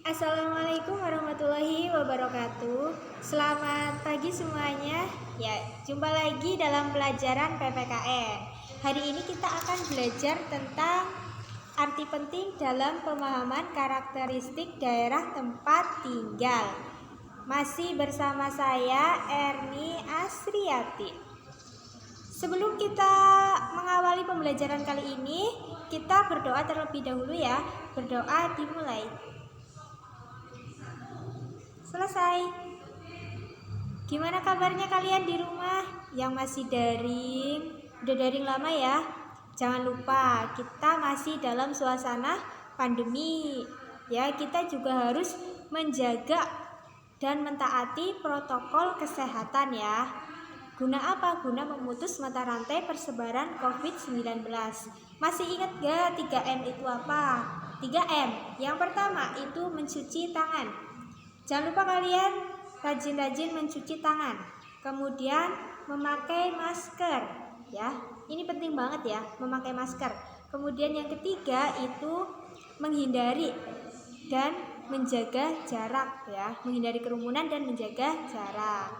Assalamualaikum warahmatullahi wabarakatuh. Selamat pagi semuanya. Ya, jumpa lagi dalam pelajaran PPKN. Hari ini kita akan belajar tentang arti penting dalam pemahaman karakteristik daerah tempat tinggal. Masih bersama saya Erni Asriati. Sebelum kita mengawali pembelajaran kali ini, kita berdoa terlebih dahulu ya. Berdoa dimulai. Selesai. Gimana kabarnya kalian di rumah yang masih daring? Udah daring lama ya? Jangan lupa, kita masih dalam suasana pandemi. Ya, kita juga harus menjaga dan mentaati protokol kesehatan ya. Guna apa? Guna memutus mata rantai persebaran COVID-19. Masih ingat gak 3M itu apa? 3M. Yang pertama itu mencuci tangan. Jangan lupa kalian rajin-rajin mencuci tangan. Kemudian memakai masker ya. Ini penting banget ya, memakai masker. Kemudian yang ketiga itu menghindari dan menjaga jarak ya, menghindari kerumunan dan menjaga jarak.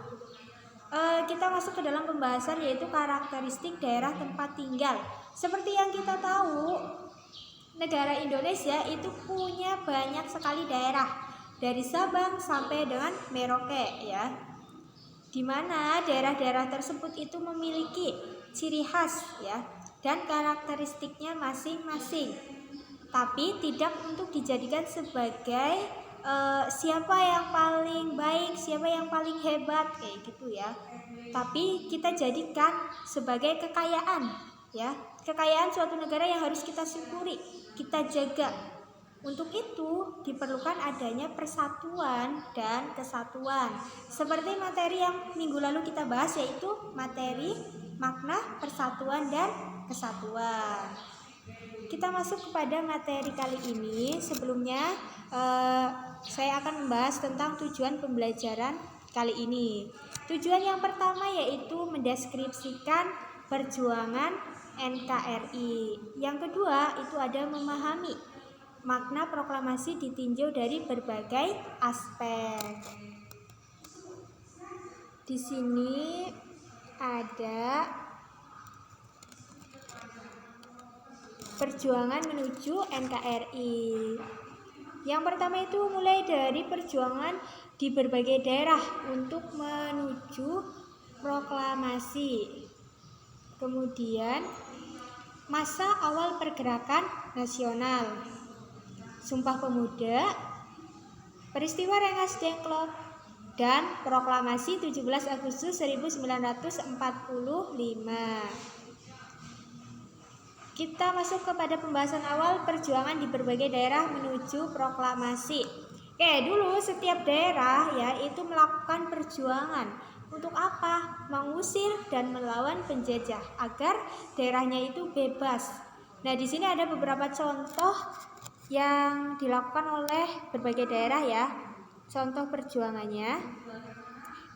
Kita masuk ke dalam pembahasan yaitu karakteristik daerah tempat tinggal. Seperti yang kita tahu, negara Indonesia itu punya banyak sekali daerah. Dari Sabang sampai dengan Merauke ya, dimana daerah-daerah tersebut itu memiliki ciri khas ya dan karakteristiknya masing-masing, tapi tidak untuk dijadikan sebagai siapa yang paling baik, siapa yang paling hebat kayak gitu ya, tapi kita jadikan sebagai kekayaan ya, kekayaan suatu negara yang harus kita syukuri, kita jaga. Untuk itu diperlukan adanya persatuan dan kesatuan. Seperti materi yang minggu lalu kita bahas yaitu materi makna persatuan dan kesatuan. Kita masuk kepada materi kali ini. Sebelumnya saya akan membahas tentang tujuan pembelajaran kali ini. Tujuan yang pertama yaitu mendeskripsikan perjuangan NKRI. Yang kedua itu ada memahami makna proklamasi ditinjau dari berbagai aspek. Di sini ada perjuangan menuju NKRI. Yang pertama itu mulai dari perjuangan di berbagai daerah untuk menuju proklamasi. Kemudian masa awal pergerakan nasional, Sumpah Pemuda, peristiwa Rengas Dengklok, dan proklamasi 17 Agustus 1945. Kita masuk kepada pembahasan awal perjuangan di berbagai daerah menuju proklamasi. Dulu setiap daerah ya itu melakukan perjuangan. Untuk apa? Mengusir dan melawan penjajah agar daerahnya itu bebas. Nah, di sini ada beberapa contoh yang dilakukan oleh berbagai daerah ya, contoh perjuangannya.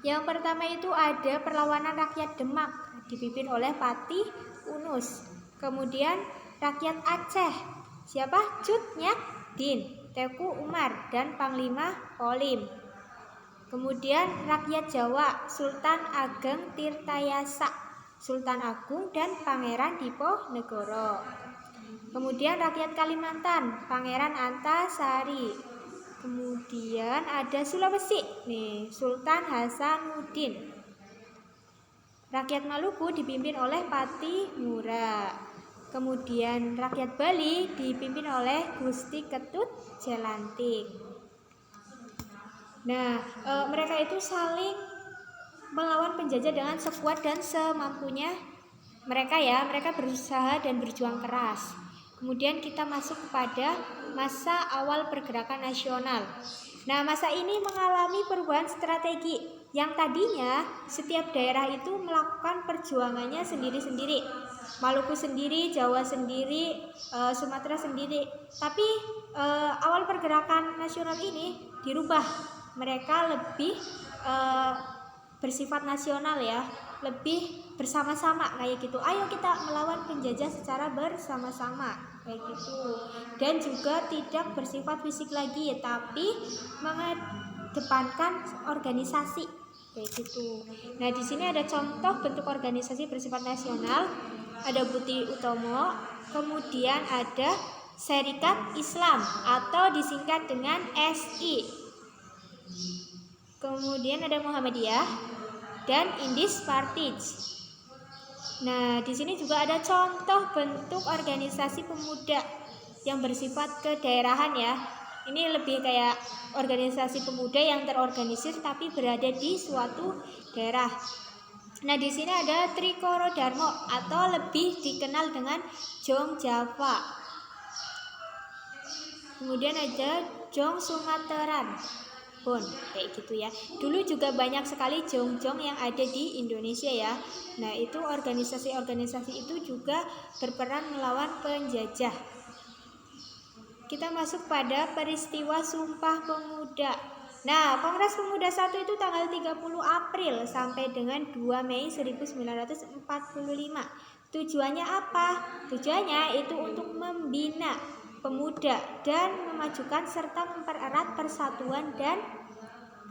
Yang pertama itu ada perlawanan rakyat Demak dipimpin oleh Patih Unus. Kemudian rakyat Aceh, siapa? Cut Nyak Dien, Teku Umar, dan Panglima Kolim. Kemudian rakyat Jawa, Sultan Ageng Tirtayasa, Sultan Agung, dan Pangeran Diponegoro. Kemudian rakyat Kalimantan, Pangeran Antasari. Kemudian ada Sulawesi, nih Sultan Hasanuddin. Rakyat Maluku dipimpin oleh Patih Mura. Kemudian rakyat Bali dipimpin oleh Gusti Ketut Jelantik. Nah, mereka itu saling melawan penjajah dengan sekuat dan semampunya mereka ya. Mereka berusaha dan berjuang keras. Kemudian kita masuk kepada masa awal pergerakan nasional. Nah, masa ini mengalami perubahan strategi. Yang tadinya setiap daerah itu melakukan perjuangannya sendiri-sendiri. Maluku sendiri, Jawa sendiri, Sumatera sendiri. Tapi awal pergerakan nasional ini dirubah. Mereka lebih bersifat nasional ya, lebih bersama-sama kayak gitu. Ayo kita melawan penjajah secara bersama-sama. kayak gitu. Dan juga tidak bersifat fisik lagi, tapi mengedepankan organisasi, kayak gitu. Nah, di sini ada contoh bentuk organisasi bersifat nasional. Ada Budi Utomo, kemudian ada Serikat Islam atau disingkat dengan SI. Kemudian ada Muhammadiyah dan Indis Partij. Nah, di sini juga ada contoh bentuk organisasi pemuda yang bersifat kedaerahan ya. Ini lebih kayak organisasi pemuda yang terorganisir tapi berada di suatu daerah. Nah, di sini ada Trikoro Darmo atau lebih dikenal dengan Jong Java. Kemudian ada Jong Sumateran. Kayak gitu ya. Dulu juga banyak sekali Jong-Jong yang ada di Indonesia ya. Nah, itu organisasi-organisasi itu juga berperan melawan penjajah. Kita masuk pada peristiwa Sumpah Pemuda. Nah, Kongres Pemuda 1 itu tanggal 30 April sampai dengan 2 Mei 1945. Tujuannya apa? Tujuannya itu untuk membina pemuda dan memajukan serta mempererat persatuan dan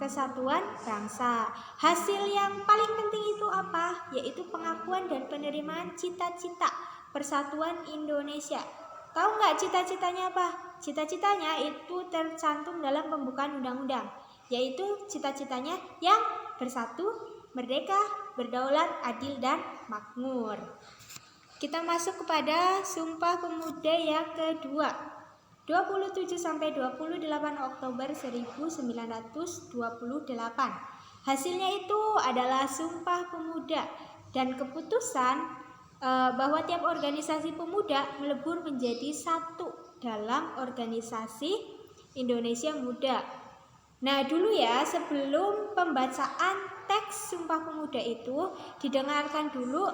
kesatuan bangsa. Hasil yang paling penting itu apa? Yaitu pengakuan dan penerimaan cita-cita persatuan Indonesia. Tahu nggak cita-citanya apa? Cita-citanya itu tercantum dalam pembukaan undang-undang, yaitu cita-citanya yang bersatu, merdeka, berdaulat, adil, dan makmur. Kita masuk kepada Sumpah Pemuda yang kedua, 27 sampai 28 Oktober 1928. Hasilnya itu adalah Sumpah Pemuda dan keputusan bahwa tiap organisasi pemuda melebur menjadi satu dalam organisasi Indonesia Muda. Nah, dulu ya, sebelum pembacaan teks Sumpah Pemuda itu didengarkan dulu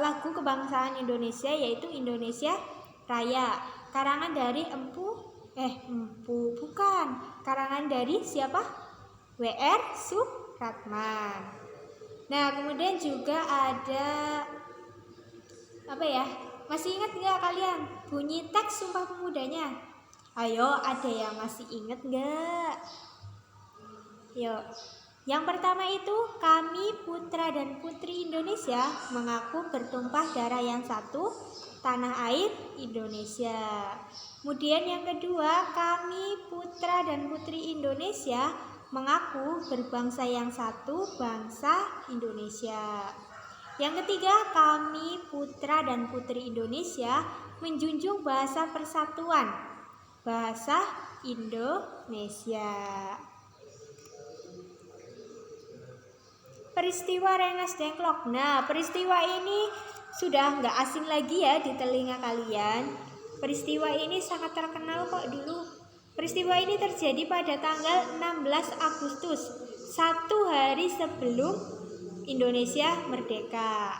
lagu kebangsaan Indonesia, yaitu Indonesia Raya, karangan dari karangan dari siapa? W.R. Supratman. Nah, kemudian juga ada apa ya? Masih ingat nggak kalian bunyi teks Sumpah Pemudanya? Ayo, ada yang masih ingat nggak? Yuk. Yang pertama itu, kami putra dan putri Indonesia mengaku bertumpah darah yang satu, tanah air Indonesia. Kemudian yang kedua, kami putra dan putri Indonesia mengaku berbangsa yang satu, bangsa Indonesia. Yang ketiga, kami putra dan putri Indonesia menjunjung bahasa persatuan, bahasa Indonesia. Peristiwa Rengas Dengklok. Nah, peristiwa ini sudah nggak asing lagi ya di telinga kalian. Peristiwa ini sangat terkenal kok dulu. Peristiwa ini terjadi pada tanggal 16 Agustus, 1 hari sebelum Indonesia merdeka.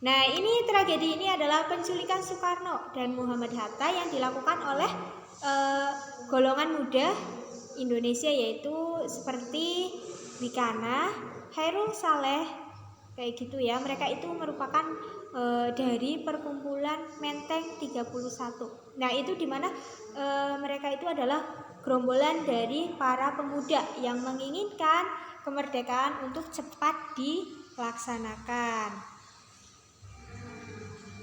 Nah, ini tragedi ini adalah penculikan Soekarno dan Muhammad Hatta yang dilakukan oleh golongan muda Indonesia, yaitu seperti Wikana, Hairul Saleh, kayak gitu ya. Mereka itu merupakan dari perkumpulan Menteng 31. Nah, itu dimana mereka itu adalah gerombolan dari para pemuda yang menginginkan kemerdekaan untuk cepat dilaksanakan.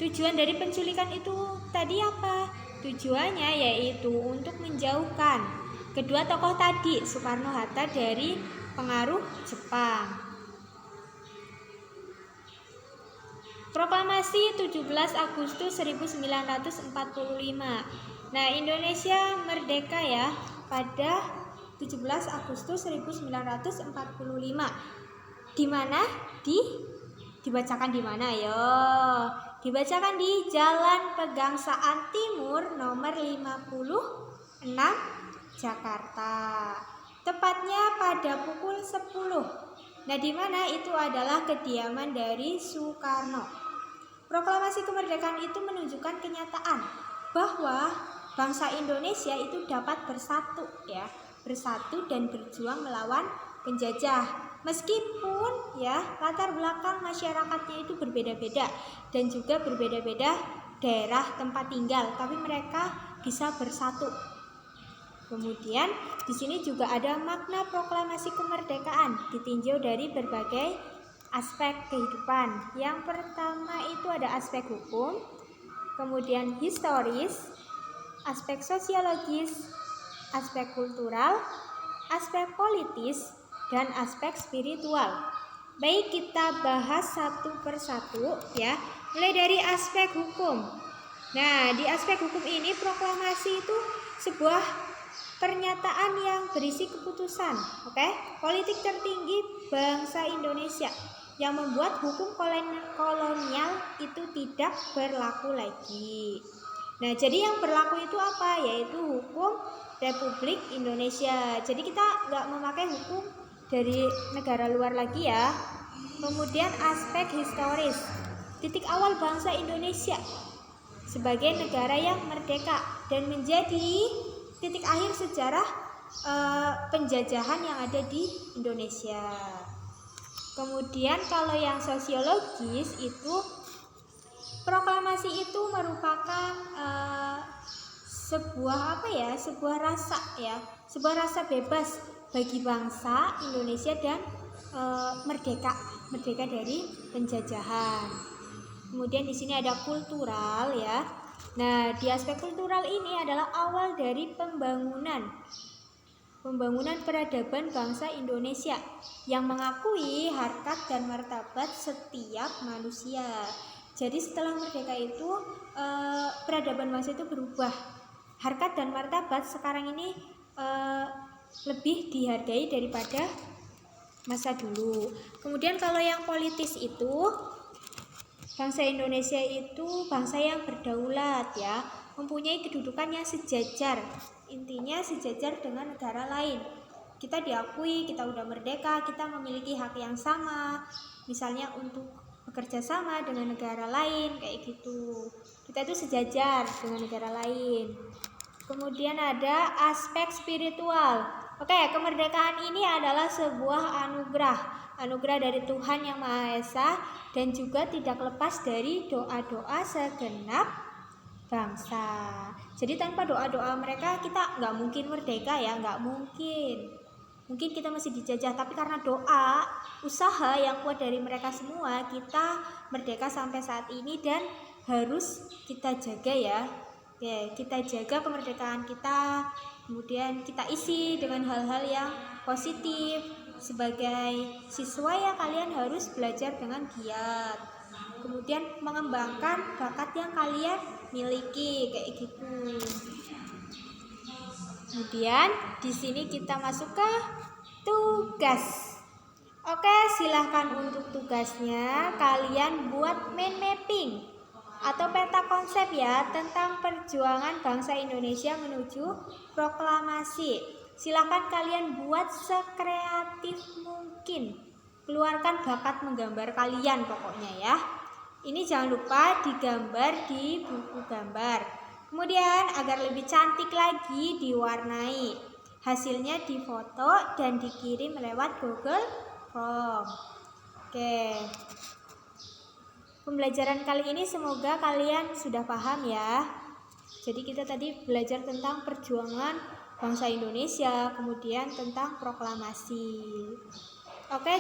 Tujuan dari penculikan itu tadi apa? Tujuannya yaitu untuk menjauhkan kedua tokoh tadi, Soekarno-Hatta, dari pengaruh Jepang. Proklamasi 17 Agustus 1945. Nah, Indonesia merdeka ya pada 17 Agustus 1945. Di mana? Dibacakan di mana? Yo. Dibacakan di Jalan Pegangsaan Timur nomor 56 Jakarta. Tepatnya pada pukul 10. Nah, di mana itu adalah kediaman dari Soekarno. Proklamasi kemerdekaan itu menunjukkan kenyataan bahwa bangsa Indonesia itu dapat bersatu ya, bersatu dan berjuang melawan penjajah. Meskipun ya latar belakang masyarakatnya itu berbeda-beda dan juga berbeda-beda daerah tempat tinggal, tapi mereka bisa bersatu. Kemudian di sini juga ada makna proklamasi kemerdekaan ditinjau dari berbagai aspek kehidupan. Yang pertama itu ada aspek hukum, kemudian historis, aspek sosiologis, aspek kultural, aspek politis, dan aspek spiritual. Baik, kita bahas satu persatu ya. Mulai dari aspek hukum. Nah, di aspek hukum ini proklamasi itu sebuah pernyataan yang berisi keputusan, politik tertinggi bangsa Indonesia yang membuat hukum kolonial itu tidak berlaku lagi. Nah, jadi yang berlaku itu apa? Yaitu hukum Republik Indonesia. Jadi kita nggak memakai hukum dari negara luar lagi ya. Kemudian aspek historis, titik awal bangsa Indonesia sebagai negara yang merdeka dan menjadi titik akhir sejarah penjajahan yang ada di Indonesia. Kemudian kalau yang sosiologis itu proklamasi itu merupakan sebuah rasa bebas bagi bangsa Indonesia dan merdeka dari penjajahan. Kemudian di sini ada kultural ya. Nah, di aspek kultural ini adalah awal dari pembangunan peradaban bangsa Indonesia yang mengakui harkat dan martabat setiap manusia. Jadi setelah merdeka itu peradaban bangsa itu berubah. Harkat dan martabat sekarang ini lebih dihargai daripada masa dulu. Kemudian kalau yang politis itu bangsa Indonesia itu bangsa yang berdaulat ya, mempunyai kedudukan yang sejajar. Intinya sejajar dengan negara lain. Kita diakui, kita udah merdeka, kita memiliki hak yang sama. Misalnya untuk bekerja sama dengan negara lain kayak gitu. Kita itu sejajar dengan negara lain. Kemudian ada aspek spiritual. Kemerdekaan ini adalah sebuah anugerah dari Tuhan Yang Maha Esa dan juga tidak lepas dari doa-doa segenap bangsa. Jadi tanpa doa-doa mereka kita nggak mungkin merdeka ya, nggak mungkin. Mungkin kita masih dijajah, tapi karena doa, usaha yang kuat dari mereka semua, kita merdeka sampai saat ini dan harus kita jaga ya. Kita jaga kemerdekaan kita, kemudian kita isi dengan hal-hal yang positif. Sebagai siswa ya kalian harus belajar dengan giat. Kemudian mengembangkan bakat yang kalian miliki kayak gitu. Kemudian di sini kita masuk ke tugas. Silahkan untuk tugasnya kalian buat mind mapping atau peta konsep ya tentang perjuangan bangsa Indonesia menuju proklamasi. Silahkan kalian buat sekreatif mungkin. Keluarkan bakat menggambar kalian pokoknya ya. Ini jangan lupa digambar di buku gambar. Kemudian agar lebih cantik lagi diwarnai. Hasilnya difoto dan dikirim lewat Google Form. Pembelajaran kali ini semoga kalian sudah paham ya. Jadi kita tadi belajar tentang perjuangan bangsa Indonesia, kemudian tentang proklamasi.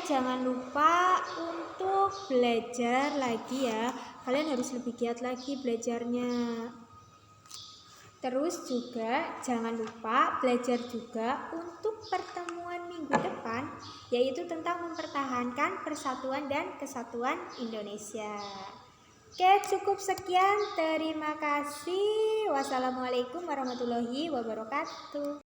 Jangan lupa untuk belajar lagi ya. Kalian harus lebih giat lagi belajarnya. Terus juga jangan lupa belajar juga untuk pertemuan minggu depan, yaitu tentang mempertahankan persatuan dan kesatuan Indonesia. Cukup sekian. Terima kasih. Wassalamualaikum warahmatullahi wabarakatuh.